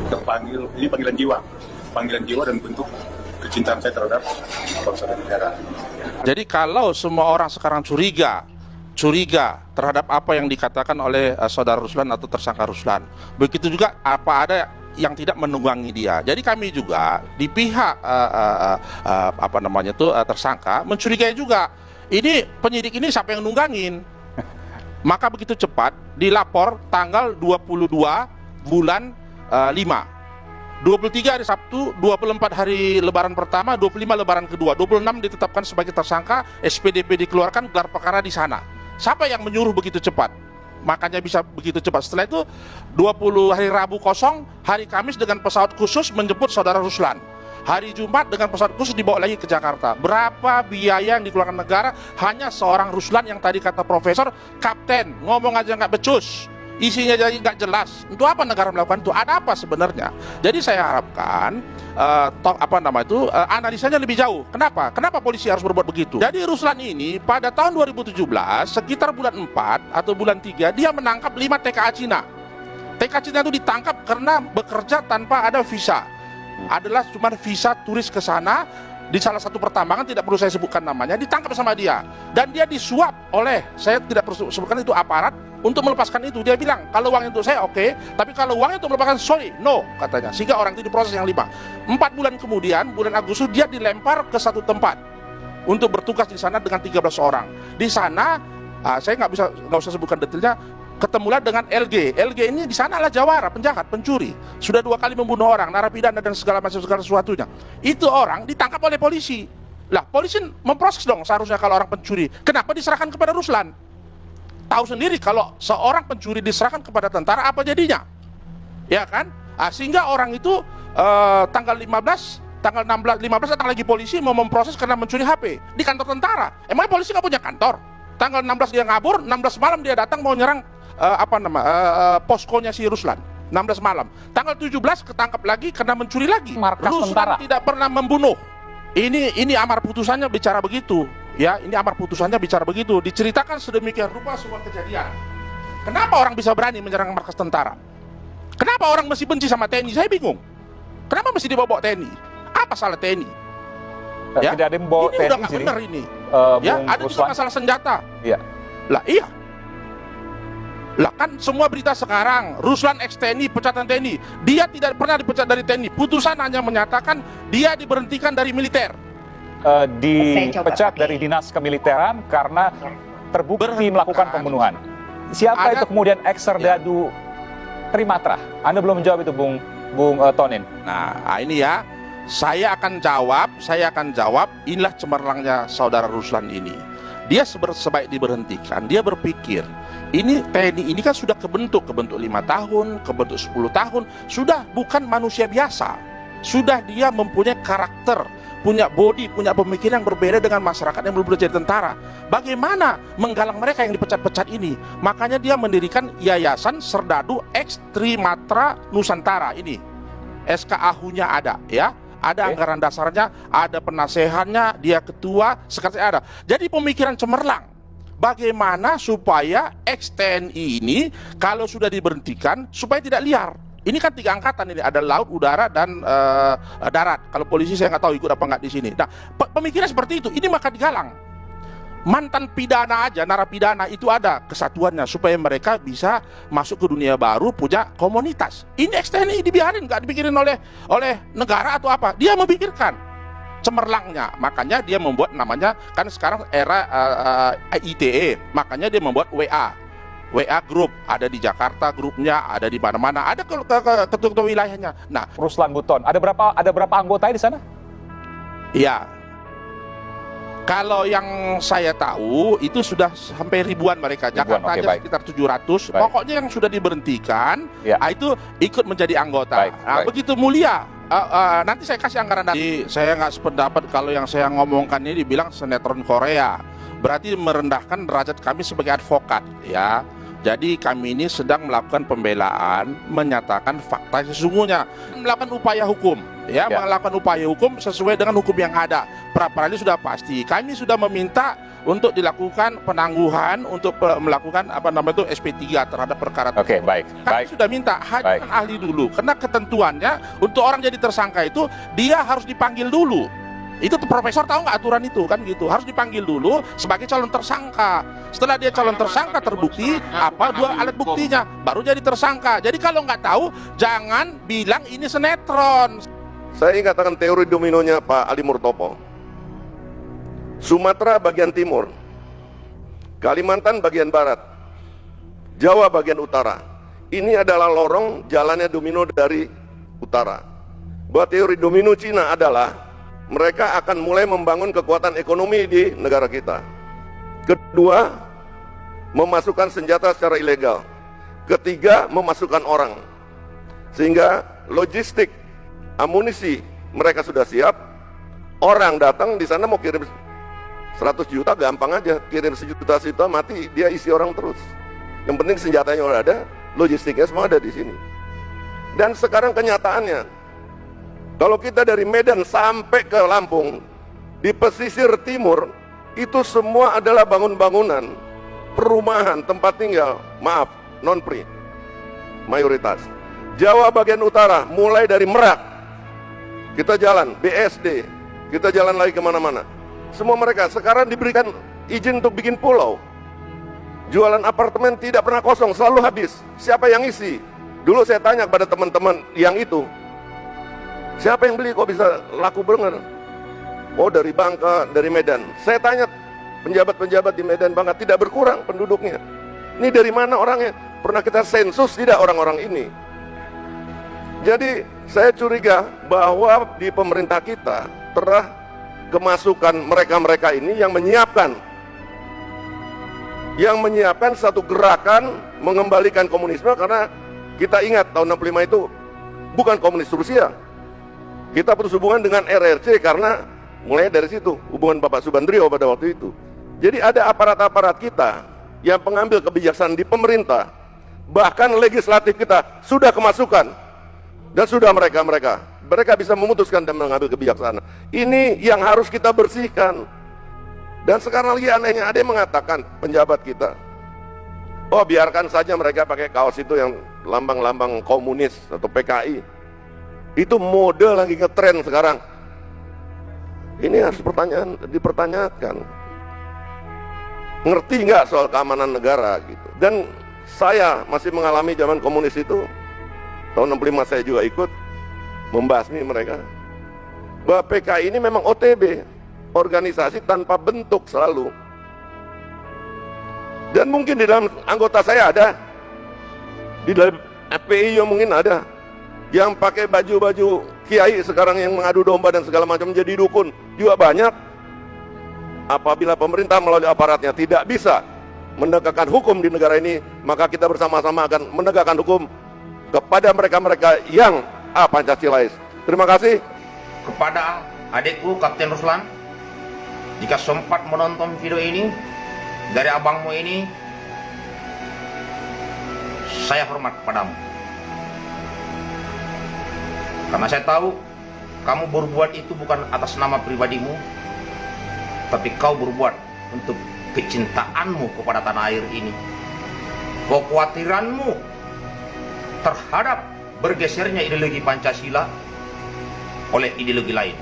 Terpanggil, ini panggilan jiwa dan bentuk kecintaan saya terhadap bangsa dan negara. Jadi kalau semua orang sekarang curiga terhadap apa yang dikatakan oleh saudara Ruslan atau tersangka Ruslan, begitu juga apa ada yang tidak menunggangi dia. Jadi kami juga di pihak tersangka mencurigai juga, ini penyidik ini siapa yang nunggangin. Maka begitu cepat dilapor tanggal 22 bulan 5, 23 hari Sabtu, 24 hari lebaran pertama, 25 lebaran kedua, 26 ditetapkan sebagai tersangka, SPDP dikeluarkan, gelar perkara di sana. Siapa yang menyuruh begitu cepat? Makanya bisa begitu cepat. Setelah itu 20 hari Rabu kosong, hari Kamis dengan pesawat khusus menjemput saudara Ruslan. Hari Jumat dengan pesawat khusus dibawa lagi ke Jakarta. Berapa biaya yang dikeluarkan negara hanya seorang Ruslan yang tadi kata profesor, kapten, ngomong aja nggak becus, isinya jadi nggak jelas. Untuk apa negara melakukan itu? Ada apa sebenarnya? Jadi saya harapkan analisanya lebih jauh. Kenapa polisi harus berbuat begitu? Jadi Ruslan ini pada tahun 2017 sekitar bulan 4 atau bulan 3 dia menangkap 5 TKA Cina. TKA Cina itu ditangkap karena bekerja tanpa ada visa. Adalah cuma visa turis ke sana di salah satu pertambangan, tidak perlu saya sebutkan namanya, ditangkap sama dia dan dia disuap oleh, saya tidak perlu sebutkan itu, aparat untuk melepaskan itu. Dia bilang kalau uang untuk saya oke, tapi kalau uangnya untuk melepaskan sorry, no, katanya. Sehingga orang itu diproses yang 5. 4 bulan kemudian, bulan Agustus dia dilempar ke satu tempat untuk bertugas di sana dengan 13 orang. Di sana saya nggak usah sebutkan detailnya. Ketemulah dengan LG. LG ini di sana adalah jawara, penjahat, pencuri. Sudah 2 kali membunuh orang, narapidana dan segala sesuatunya. Itu orang ditangkap oleh polisi. Lah, polisi memproses dong seharusnya kalau orang pencuri. Kenapa diserahkan kepada Ruslan? Tahu sendiri kalau seorang pencuri diserahkan kepada tentara apa jadinya? Ya kan? Sehingga orang itu tanggal 15 datang lagi polisi mau memproses karena mencuri HP di kantor tentara. Emang polisi nggak punya kantor? Tanggal 16 dia ngabur, 16 malam dia datang mau nyerang poskonya si Ruslan. 16 malam. Tanggal 17 ketangkap lagi karena mencuri lagi. Markas Ruslan tentara tidak pernah membunuh. Ini amar putusannya bicara begitu. Ya, ini amar putusannya bicara begitu. Diceritakan sedemikian rupa semua kejadian. Kenapa orang bisa berani menyerang markas tentara? Kenapa orang mesti benci sama TNI? Saya bingung. Kenapa mesti dibawa TNI? Apa salah TNI? Ya, tidak ada yang bawa ini TNI udah nggak benar ini. Ya, ada juga masalah senjata. Iya. Lah iya. Lah kan semua berita sekarang, Ruslan ex TNI, pecatan TNI. Dia tidak pernah dipecat dari TNI. Putusan hanya menyatakan dia diberhentikan dari militer. Dipecat dari dinas kemiliteran karena terbukti melakukan pembunuhan. Siapa itu kemudian ex Serdadu Trimatra? Anda belum menjawab itu, Bung Tonin. Nah, ini ya. Saya akan jawab, inilah cemerlangnya saudara Ruslan ini. Dia sebaik diberhentikan, dia berpikir, ini TNI ini kan sudah kebentuk 5 tahun, kebentuk 10 tahun, sudah bukan manusia biasa. Sudah dia mempunyai karakter, punya body, punya pemikiran yang berbeda dengan masyarakat yang belum jadi tentara. Bagaimana menggalang mereka yang dipecat-pecat ini? Makanya dia mendirikan Yayasan Serdadu Ex Trimatra Nusantara ini. SKAHU-nya ada, ya. Ada anggaran dasarnya, ada penasehannya, dia ketua, sekretaris ada. Jadi pemikiran cemerlang. Bagaimana supaya ex-TNI ini kalau sudah diberhentikan supaya tidak liar. Ini kan 3 angkatan ini, ada laut, udara, dan darat. Kalau polisi saya nggak tahu ikut apa nggak di sini. Nah, pemikiran seperti itu, ini maka digalang. Mantan pidana aja, narapidana itu ada kesatuannya supaya mereka bisa masuk ke dunia baru, punya komunitas. Ini ex-TNI dibiarin, nggak dipikirin oleh negara atau apa. Dia memikirkan cemerlangnya, makanya dia membuat namanya, kan sekarang era ITE, makanya dia membuat WA Group, ada di Jakarta grupnya, ada di mana-mana, ada ketua wilayahnya. Nah, Ruslan Buton, ada berapa anggota di sana? Iya. Kalau yang saya tahu itu sudah sampai ribuan mereka. Jakarta aja sekitar 700. Pokoknya yang sudah diberhentikan, itu ikut menjadi anggota. Begitu mulia. Nanti saya kasih anggaran. Saya nggak sependapat kalau yang saya ngomongkan ini dibilang sinetron Korea. Berarti merendahkan derajat kami sebagai advokat, ya. Jadi kami ini sedang melakukan pembelaan, menyatakan fakta sesungguhnya, melakukan upaya hukum, melakukan upaya hukum sesuai dengan hukum yang ada. Pra peradilan sudah pasti. Kami sudah meminta untuk dilakukan penangguhan untuk melakukan SP3 terhadap perkara Oke, tersebut. baik. Kami Baik. sudah minta hadirkan ahli dulu, karena ketentuannya untuk orang jadi tersangka itu dia harus dipanggil dulu. Itu tuh profesor tahu nggak aturan itu kan gitu, harus dipanggil dulu sebagai calon tersangka. Setelah dia calon tersangka terbukti apa dua alat buktinya, baru jadi tersangka. Jadi kalau nggak tahu jangan bilang ini sinetron. Saya ingatkan teori dominonya Pak Ali Murtopo. Sumatera bagian timur, Kalimantan bagian barat, Jawa bagian utara. Ini adalah lorong jalannya domino dari utara. Buat teori domino Cina adalah mereka akan mulai membangun kekuatan ekonomi di negara kita. Kedua, memasukkan senjata secara ilegal. Ketiga, memasukkan orang. Sehingga logistik, amunisi mereka sudah siap. Orang datang di sana mau kirim 100 juta gampang aja, kirim sejuta mati, dia isi orang terus. Yang penting senjatanya udah ada, logistiknya semua ada di sini. Dan sekarang kenyataannya, kalau kita dari Medan sampai ke Lampung, di pesisir timur, itu semua adalah bangun-bangunan, perumahan, tempat tinggal, maaf, non-pri, mayoritas. Jawa bagian utara, mulai dari Merak, kita jalan, BSD, kita jalan lagi kemana-mana. Semua mereka sekarang diberikan izin untuk bikin pulau. Jualan apartemen tidak pernah kosong, selalu habis. Siapa yang isi? Dulu saya tanya kepada teman-teman yang itu, siapa yang beli kok bisa laku bener? Oh dari Bangka, dari Medan. Saya tanya penjabat-penjabat di Medan, Bangka, tidak berkurang penduduknya. Ini dari mana orangnya? Pernah kita sensus tidak orang-orang ini? Jadi saya curiga bahwa di pemerintah kita telah kemasukan mereka-mereka ini yang menyiapkan satu gerakan mengembalikan komunisme, karena kita ingat tahun 65 itu bukan komunis Rusia. Kita putus hubungan dengan RRC karena mulai dari situ hubungan Bapak Subandrio pada waktu itu. Jadi ada aparat-aparat kita yang pengambil kebijaksanaan di pemerintah, bahkan legislatif kita sudah kemasukan dan sudah mereka bisa memutuskan dan mengambil kebijaksanaan. Ini yang harus kita bersihkan. Dan sekarang lagi anehnya, ada yang mengatakan penjabat kita, oh biarkan saja mereka pakai kaos itu yang lambang-lambang komunis atau PKI. Itu mode lagi ngetren sekarang. Ini harus dipertanyakan. Ngerti nggak soal keamanan negara gitu. Dan saya masih mengalami zaman komunis itu. Tahun 65 saya juga ikut membasmi mereka. Bahwa PKI ini memang OTB, organisasi tanpa bentuk selalu. Dan mungkin di dalam anggota saya ada, di dalam FPI yang mungkin ada, yang pakai baju-baju kiai sekarang yang mengadu domba dan segala macam jadi dukun juga banyak. Apabila pemerintah melalui aparatnya tidak bisa menegakkan hukum di negara ini, maka kita bersama-sama akan menegakkan hukum kepada mereka-mereka yang Pancasilais. Terima kasih. Kepada adikku Kapten Ruslan, jika sempat menonton video ini dari abangmu ini, saya hormat padamu. Karena saya tahu kamu berbuat itu bukan atas nama pribadimu, tapi kau berbuat untuk kecintaanmu kepada tanah air ini. Kekhawatiranmu terhadap bergesernya ideologi Pancasila oleh ideologi lain.